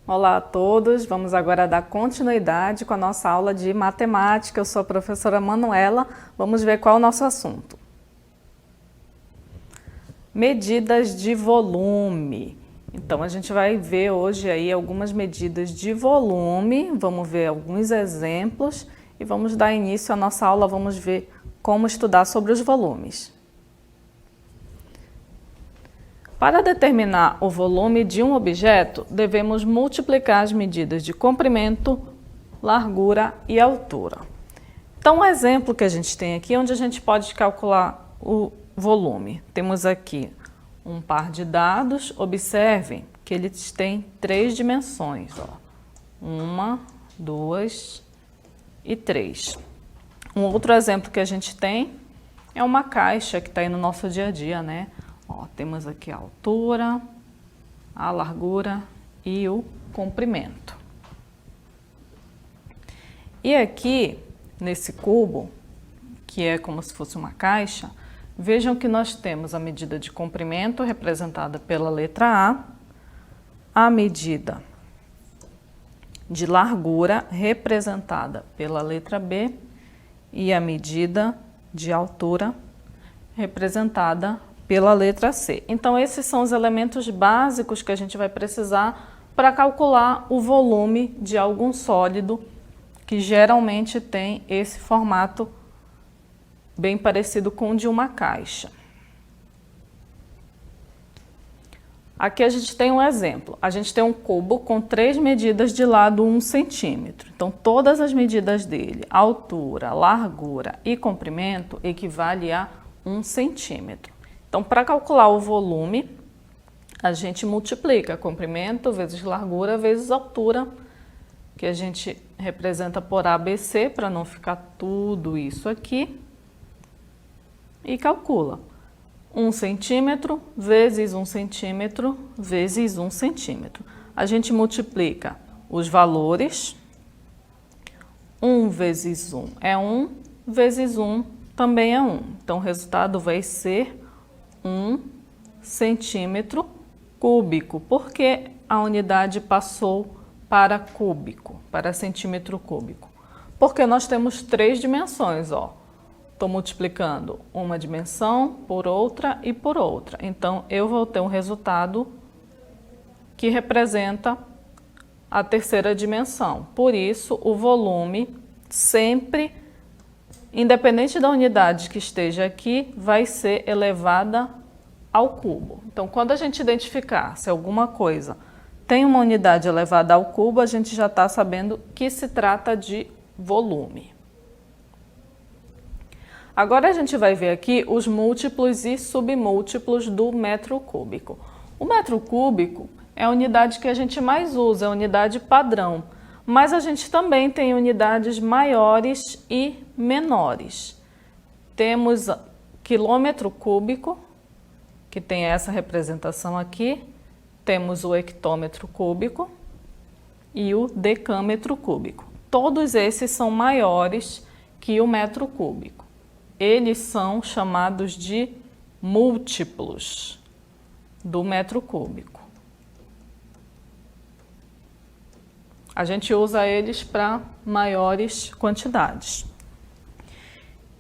Olá a todos, vamos agora dar continuidade com a nossa aula de matemática. Eu sou a professora Manuela, vamos ver qual é o nosso assunto. Medidas de volume. Então a gente vai ver hoje aí algumas medidas de volume, vamos ver alguns exemplos e vamos dar início à nossa aula, vamos ver como estudar sobre os volumes. Para determinar o volume de um objeto, devemos multiplicar as medidas de comprimento, largura e altura. Então, um exemplo que a gente tem aqui, onde a gente pode calcular o volume. Temos aqui um par de dados, observem que eles têm 3 dimensões. 1, 2 e 3. Um outro exemplo que a gente tem é uma caixa que está aí no nosso dia a dia, né? Temos aqui a altura, a largura e o comprimento. E aqui, nesse cubo, que é como se fosse uma caixa, vejam que nós temos a medida de comprimento representada pela letra A medida de largura representada pela letra B e a medida de altura representada pela letra C. Então, esses são os elementos básicos que a gente vai precisar para calcular o volume de algum sólido que geralmente tem esse formato bem parecido com o de uma caixa. Aqui a gente tem um exemplo. A gente tem um cubo com 3 medidas de lado 1 centímetro. Então, todas as medidas dele, altura, largura e comprimento, equivale a 1 centímetro. Então, para calcular o volume, a gente multiplica comprimento vezes largura vezes altura, que a gente representa por ABC, para não ficar tudo isso aqui, e calcula 1 centímetro vezes 1 centímetro vezes 1 centímetro. A gente multiplica os valores, 1 vezes 1 é 1, vezes 1 também é 1. Então, o resultado vai ser 1 centímetro cúbico, porque a unidade passou para cúbico, para centímetro cúbico. Porque nós temos 3 dimensões, Estou multiplicando uma dimensão por outra e por outra. Então, eu vou ter um resultado que representa a terceira dimensão. Por isso, o volume sempre, independente da unidade que esteja aqui, vai ser elevada ao cubo. Então, quando a gente identificar se alguma coisa tem uma unidade elevada ao cubo, a gente já está sabendo que se trata de volume. Agora a gente vai ver aqui os múltiplos e submúltiplos do metro cúbico. O metro cúbico é a unidade que a gente mais usa, é a unidade padrão. Mas a gente também tem unidades maiores e menores. Temos quilômetro cúbico, que tem essa representação aqui. Temos o hectômetro cúbico e o decâmetro cúbico. Todos esses são maiores que o metro cúbico. Eles são chamados de múltiplos do metro cúbico. A gente usa eles para maiores quantidades.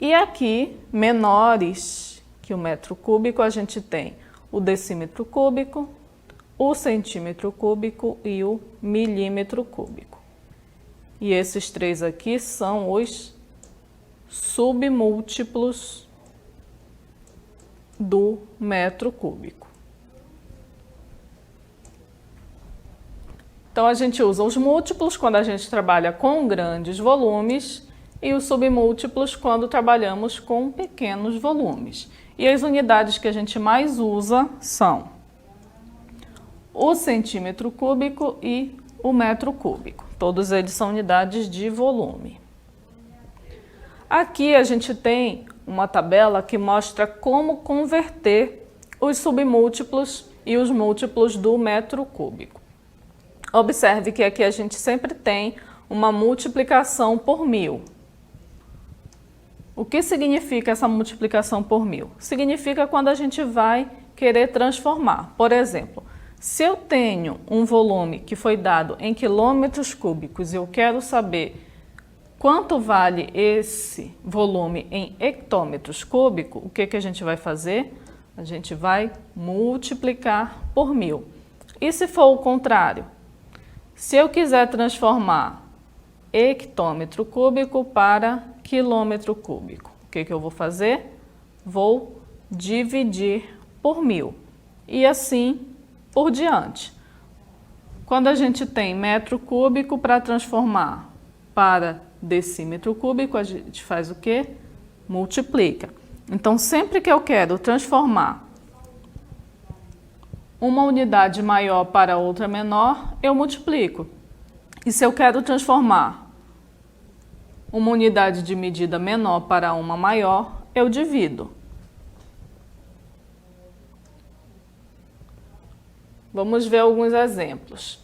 E aqui, menores que o metro cúbico, a gente tem o decímetro cúbico, o centímetro cúbico e o milímetro cúbico. E esses 3 aqui são os submúltiplos do metro cúbico. Então, a gente usa os múltiplos quando a gente trabalha com grandes volumes e os submúltiplos quando trabalhamos com pequenos volumes. E as unidades que a gente mais usa são o centímetro cúbico e o metro cúbico. Todos eles são unidades de volume. Aqui a gente tem uma tabela que mostra como converter os submúltiplos e os múltiplos do metro cúbico. Observe que aqui a gente sempre tem uma multiplicação por 1000. O que significa essa multiplicação por 1000? Significa quando a gente vai querer transformar. Por exemplo, Se eu tenho um volume que foi dado em quilômetros cúbicos e eu quero saber quanto vale esse volume em hectômetros cúbicos, o que a gente vai fazer? A gente vai multiplicar por 1000. E se for o contrário? Se eu quiser transformar hectômetro cúbico para quilômetro cúbico, o que eu vou fazer? Vou dividir por 1000. E assim por diante. Quando a gente tem metro cúbico, para transformar para decímetro cúbico, a gente faz o quê? Multiplica. Então, sempre que eu quero transformar uma unidade maior para outra menor, eu multiplico. E se eu quero transformar uma unidade de medida menor para uma maior, eu divido. Vamos ver alguns exemplos.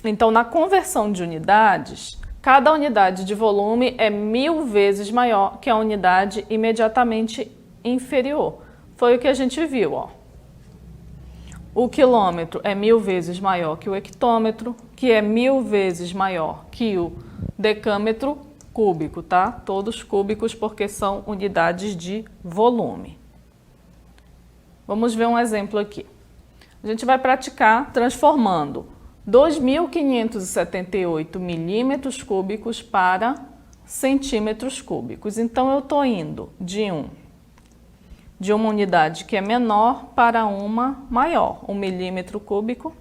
Então, na conversão de unidades, cada unidade de volume é 1000 vezes maior que a unidade imediatamente inferior. Foi o que a gente viu, ó. O quilômetro é 1000 vezes maior que o hectômetro, que é 1000 vezes maior que o decâmetro cúbico, tá? Todos cúbicos porque são unidades de volume. Vamos ver um exemplo aqui. A gente vai praticar transformando 2.578 milímetros cúbicos para centímetros cúbicos. Então, eu estou indo de uma unidade que é menor para uma maior. O milímetro cúbico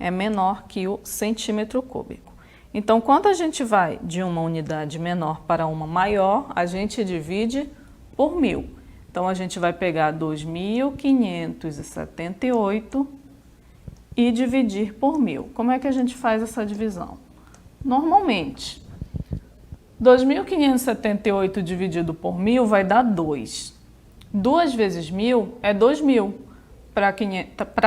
é menor que o centímetro cúbico. Então, quando a gente vai de uma unidade menor para uma maior, a gente divide por 1000. Então, a gente vai pegar 2.578 e dividir por 1000. Como é que a gente faz essa divisão? Normalmente, 2.578 dividido por 1000 vai dar 2. 2 vezes 1000 é 2.000. Para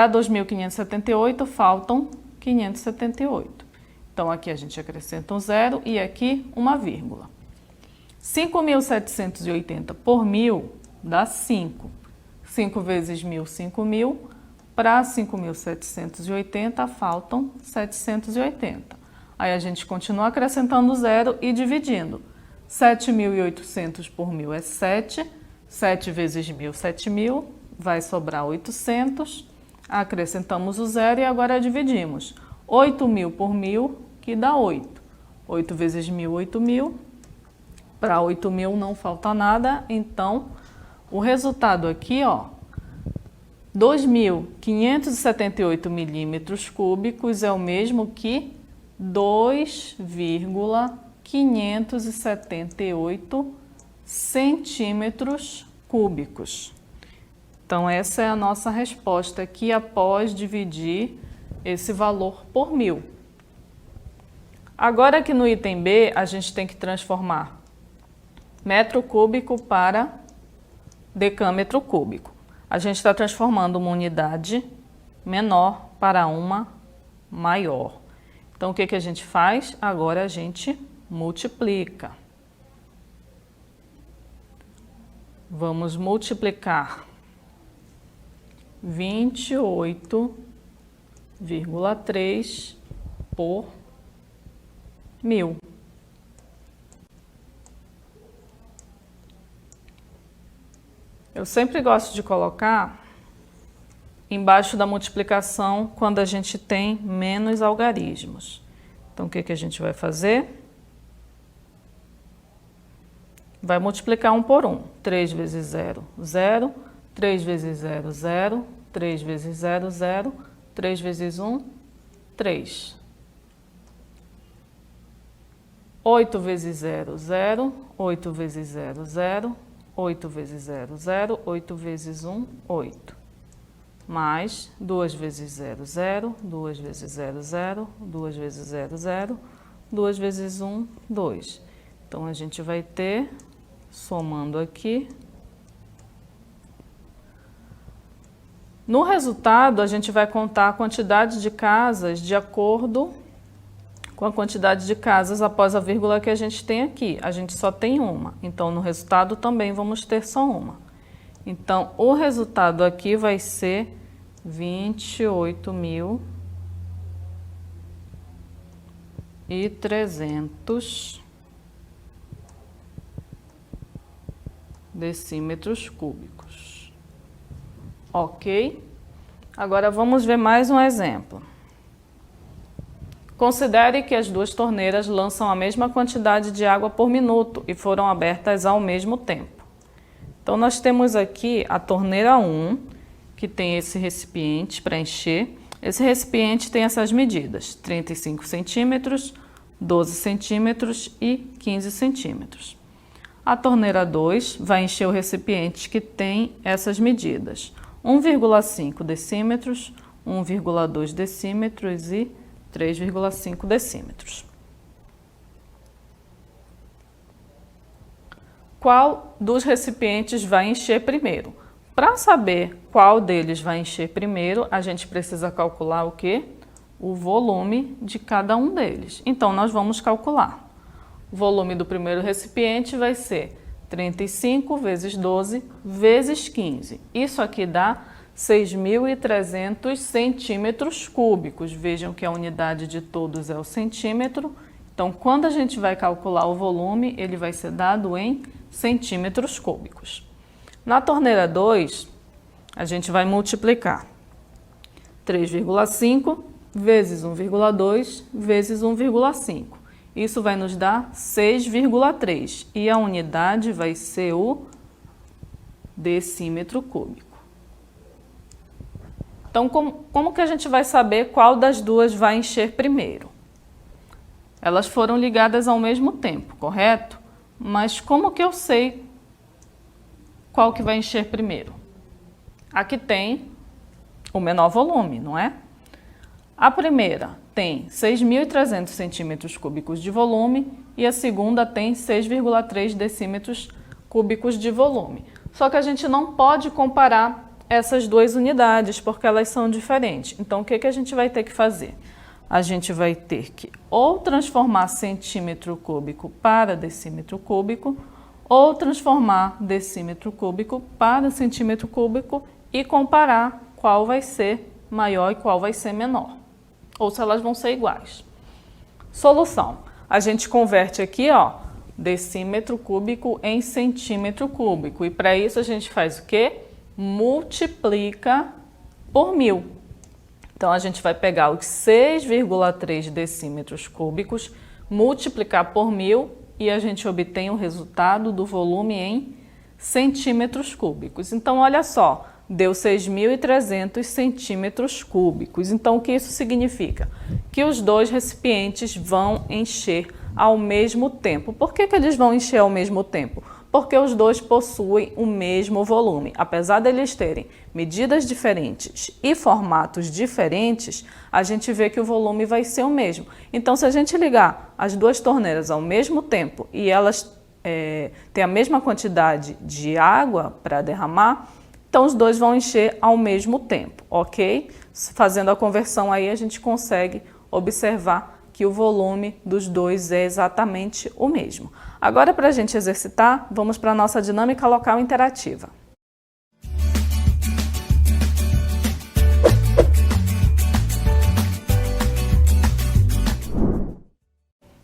2.578 faltam 578. Então, aqui a gente acrescenta um zero e aqui uma vírgula. 5.780 por 1000 dá 5. 5 vezes 1000, 5.000. Para 5.780 faltam 780. Aí a gente continua acrescentando zero e dividindo. 7.800 por 1000 é 7. 7 vezes 1000, 7.000. Vai sobrar 800. Acrescentamos o zero e agora dividimos. 8.000 por 1000, que dá 8. 8 vezes 1000, 8.000. Para 8.000 não falta nada, então o resultado aqui, ó, 2.578 milímetros cúbicos é o mesmo que 2,578 centímetros cúbicos. Então, essa é a nossa resposta aqui após dividir esse valor por 1000. Agora, aqui no item B, a gente tem que transformar metro cúbico para decâmetro cúbico. A gente está transformando uma unidade menor para uma maior. Então, o que a gente faz? Agora a gente multiplica. Vamos multiplicar 28,3 por 1000. Eu sempre gosto de colocar embaixo da multiplicação quando a gente tem menos algarismos. Então, o que a gente vai fazer? Vai multiplicar 1 por 1. 3 vezes 0, 0. 3 vezes 0, 0. 3 vezes 0, 0. 3 vezes 1, 3. 8 vezes 0, 0. 8 vezes 0, 0. 8 vezes 0, 0. 8 vezes 1, 8. Mais 2 vezes 0, 0. 2 vezes 0, 0. 2 vezes 0, 0. 2 vezes 1, 2. Então, a gente vai ter, somando aqui, no resultado, a gente vai contar a quantidade de casas de acordo com a quantidade de casas após a vírgula que a gente tem aqui. A gente só tem uma, então no resultado também vamos ter só uma. Então, o resultado aqui vai ser 28.300 decímetros cúbicos. Ok? Agora vamos ver mais um exemplo. Considere que as duas torneiras lançam a mesma quantidade de água por minuto e foram abertas ao mesmo tempo. Então, nós temos aqui a torneira 1, que tem esse recipiente para encher. Esse recipiente tem essas medidas, 35 centímetros, 12 centímetros e 15 centímetros. A torneira 2 vai encher o recipiente que tem essas medidas, 1,5 decímetros, 1,2 decímetros e 3,5 decímetros. Qual dos recipientes vai encher primeiro? Para saber qual deles vai encher primeiro, a gente precisa calcular o quê? O volume de cada um deles. Então, nós vamos calcular. O volume do primeiro recipiente vai ser 35 vezes 12 vezes 15. Isso aqui dá 6.300 centímetros cúbicos. Vejam que a unidade de todos é o centímetro. Então, quando a gente vai calcular o volume, ele vai ser dado em centímetros cúbicos. Na torneira 2, a gente vai multiplicar 3,5 vezes 1,2 vezes 1,5. Isso vai nos dar 6,3 e a unidade vai ser o decímetro cúbico. Então, como que a gente vai saber qual das duas vai encher primeiro? Elas foram ligadas ao mesmo tempo, correto? Mas como que eu sei qual que vai encher primeiro? Aqui tem o menor volume, não é? A primeira tem 6.300 centímetros cúbicos de volume e a segunda tem 6,3 decímetros cúbicos de volume. Só que a gente não pode comparar essas duas unidades, porque elas são diferentes. Então, o que a gente vai ter que fazer? A gente vai ter que ou transformar centímetro cúbico para decímetro cúbico, ou transformar decímetro cúbico para centímetro cúbico e comparar qual vai ser maior e qual vai ser menor, ou se elas vão ser iguais. Solução. A gente converte aqui, ó, decímetro cúbico em centímetro cúbico. E para isso a gente faz o quê? Multiplica por 1.000. Então, a gente vai pegar os 6,3 decímetros cúbicos, multiplicar por 1.000 e a gente obtém o resultado do volume em centímetros cúbicos. Então, olha só, deu 6.300 centímetros cúbicos. Então, o que isso significa? Que os dois recipientes vão encher ao mesmo tempo. Por que eles vão encher ao mesmo tempo? Porque os dois possuem o mesmo volume. Apesar deles terem medidas diferentes e formatos diferentes, a gente vê que o volume vai ser o mesmo. Então, se a gente ligar as duas torneiras ao mesmo tempo e elas têm a mesma quantidade de água para derramar, então os dois vão encher ao mesmo tempo, ok? Fazendo a conversão aí, a gente consegue observar que o volume dos dois é exatamente o mesmo. Agora, para a gente exercitar, vamos para a nossa dinâmica local interativa.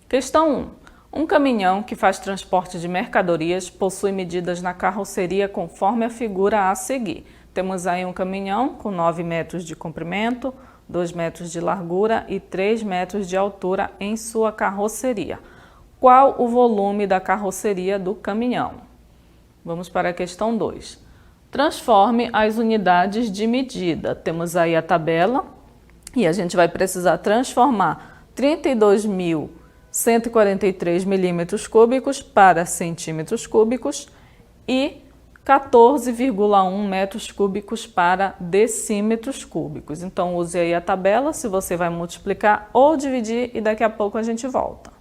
Questão 1. Um caminhão que faz transporte de mercadorias possui medidas na carroceria conforme a figura a seguir. Temos aí um caminhão com 9 metros de comprimento, 2 metros de largura e 3 metros de altura em sua carroceria. Qual o volume da carroceria do caminhão? Vamos para a questão 2. Transforme as unidades de medida. Temos aí a tabela e a gente vai precisar transformar 32.143 milímetros cúbicos para centímetros cúbicos e 14,1 metros cúbicos para decímetros cúbicos. Então, use aí a tabela se você vai multiplicar ou dividir e daqui a pouco a gente volta.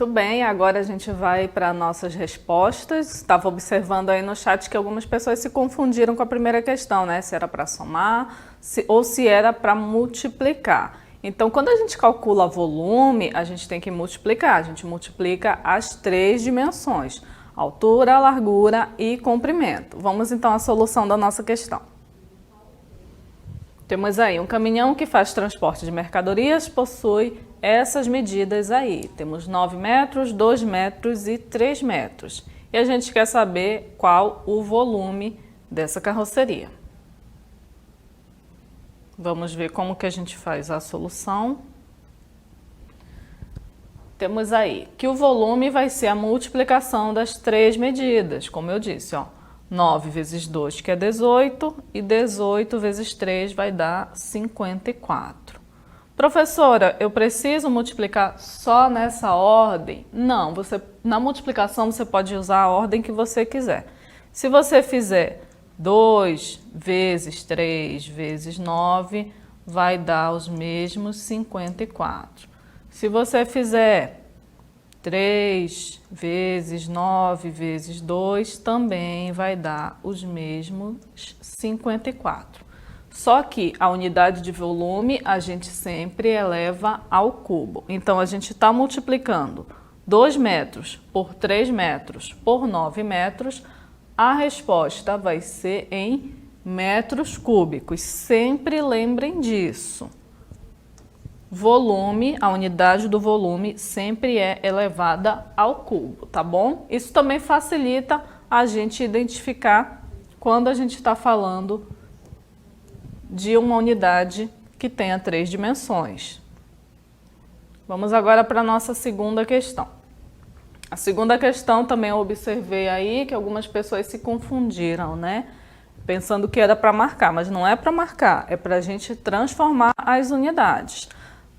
Muito bem, agora a gente vai para nossas respostas. Estava observando aí no chat que algumas pessoas se confundiram com a primeira questão, né? Se era para somar ou se era para multiplicar. Então, quando a gente calcula volume, a gente tem que multiplicar. A gente multiplica as três dimensões: altura, largura e comprimento. Vamos então à solução da nossa questão. Temos aí um caminhão que faz transporte de mercadorias, possui essas medidas aí. Temos 9 metros, 2 metros e 3 metros. E a gente quer saber qual o volume dessa carroceria. Vamos ver como que a gente faz a solução. Temos aí que o volume vai ser a multiplicação das três medidas, como eu disse, ó. 9 vezes 2, que é 18, e 18 vezes 3 vai dar 54. Professora, eu preciso multiplicar só nessa ordem? Não, na multiplicação você pode usar a ordem que você quiser. Se você fizer 2 vezes 3 vezes 9, vai dar os mesmos 54. Se você fizer 3 vezes 9 vezes 2 também vai dar os mesmos 54. Só que a unidade de volume a gente sempre eleva ao cubo. Então, a gente está multiplicando 2 metros por 3 metros por 9 metros. A resposta vai ser em metros cúbicos. Sempre lembrem disso. Volume, a unidade do volume sempre é elevada ao cubo, tá bom? Isso também facilita a gente identificar quando a gente está falando de uma unidade que tenha 3 dimensões. Vamos agora para a nossa segunda questão. A segunda questão também eu observei aí que algumas pessoas se confundiram, né? Pensando que era para marcar, mas não é para marcar, é para a gente transformar as unidades.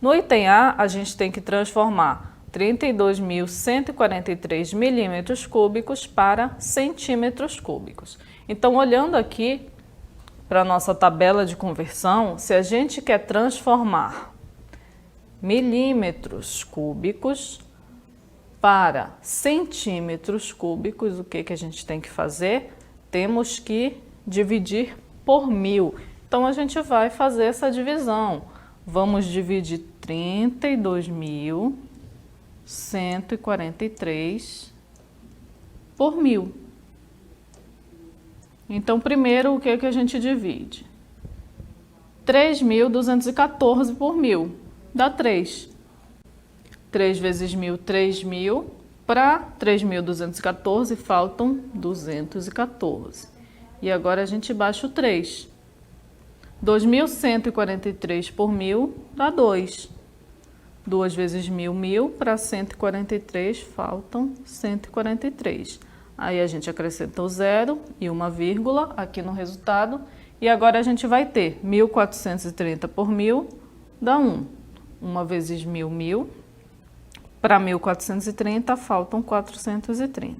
No item A, a gente tem que transformar 32.143 milímetros cúbicos para centímetros cúbicos. Então, olhando aqui para a nossa tabela de conversão, se a gente quer transformar milímetros cúbicos para centímetros cúbicos, o que a gente tem que fazer? Temos que dividir por 1000. Então, a gente vai fazer essa divisão. Vamos dividir 32.143 por 1000. Então, primeiro, o que a gente divide? 3.214 por 1000, dá 3. 3 vezes 1000, 3.000. Para 3.214, faltam 214. E agora a gente baixa o 3. 2.143 por 1000 dá 2. 2 vezes 1000, 1000. Para 143, faltam 143. Aí a gente acrescenta o 0 e uma vírgula aqui no resultado. E agora a gente vai ter 1.430 por 1000 dá 1. 1 vezes 1000, 1000. Para 1.430, faltam 430.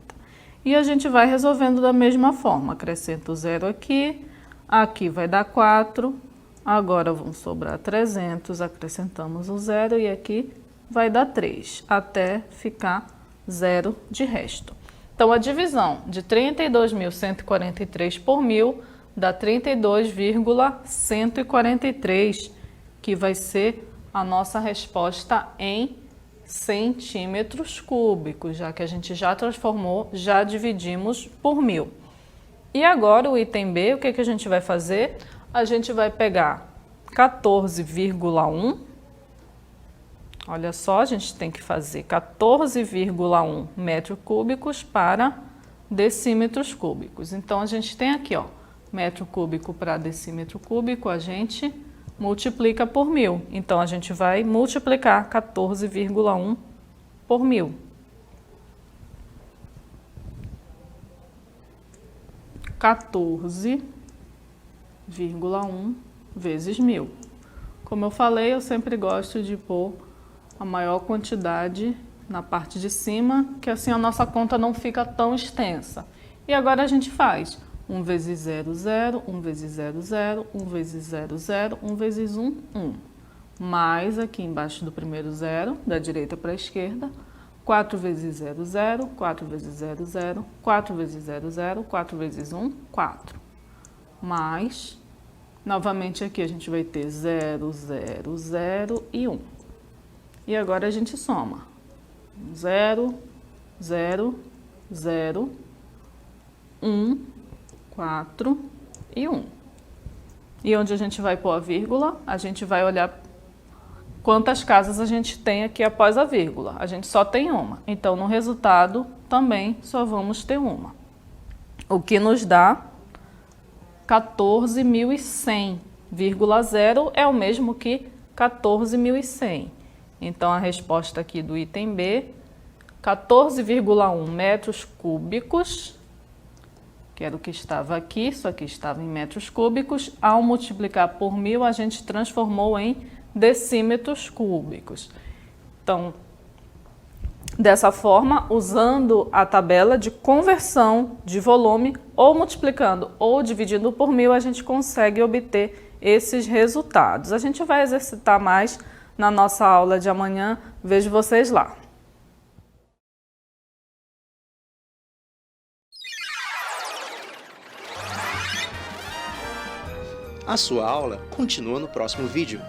E a gente vai resolvendo da mesma forma. Acrescenta o 0 aqui. Aqui vai dar 4, agora vão sobrar 300, acrescentamos o 0 e aqui vai dar 3, até ficar 0 de resto. Então, a divisão de 32.143 por 1000 dá 32,143, que vai ser a nossa resposta em centímetros cúbicos, já que a gente já transformou, já dividimos por 1000. E agora o item B, o que a gente vai fazer? A gente vai pegar 14,1. Olha só, a gente tem que fazer 14,1 metros cúbicos para decímetros cúbicos. Então, a gente tem aqui, ó, metro cúbico para decímetro cúbico, a gente multiplica por 1000. Então, a gente vai multiplicar 14,1 por 1000. 14,1 vezes 1000. Como eu falei, eu sempre gosto de pôr a maior quantidade na parte de cima, que assim a nossa conta não fica tão extensa. E agora a gente faz 1 vezes 0, 0, 1 vezes 0, 0, 1 vezes 0, 0, 1 vezes 1, 1. Mais aqui embaixo do primeiro zero, da direita para a esquerda, 4 vezes 0, 0, 4 vezes 0, 0, 4 vezes 0, 0, 4 vezes 1, 4. Mais, novamente aqui a gente vai ter 0, 0, 0 e 1. E agora a gente soma. 0, 0, 0, 1, 4 e 1. E onde a gente vai pôr a vírgula, a gente vai olhar quantas casas a gente tem aqui após a vírgula. A gente só tem uma. Então, no resultado, também só vamos ter uma. O que nos dá 14.100,0 é o mesmo que 14.100. Então, a resposta aqui do item B, 14,1 metros cúbicos, que era o que estava aqui, isso aqui estava em metros cúbicos. Ao multiplicar por 1.000, a gente transformou em decímetros cúbicos. Então, dessa forma, usando a tabela de conversão de volume, ou multiplicando ou dividindo por 1.000, a gente consegue obter esses resultados. A gente vai exercitar mais na nossa aula de amanhã. Vejo vocês lá. A sua aula continua no próximo vídeo.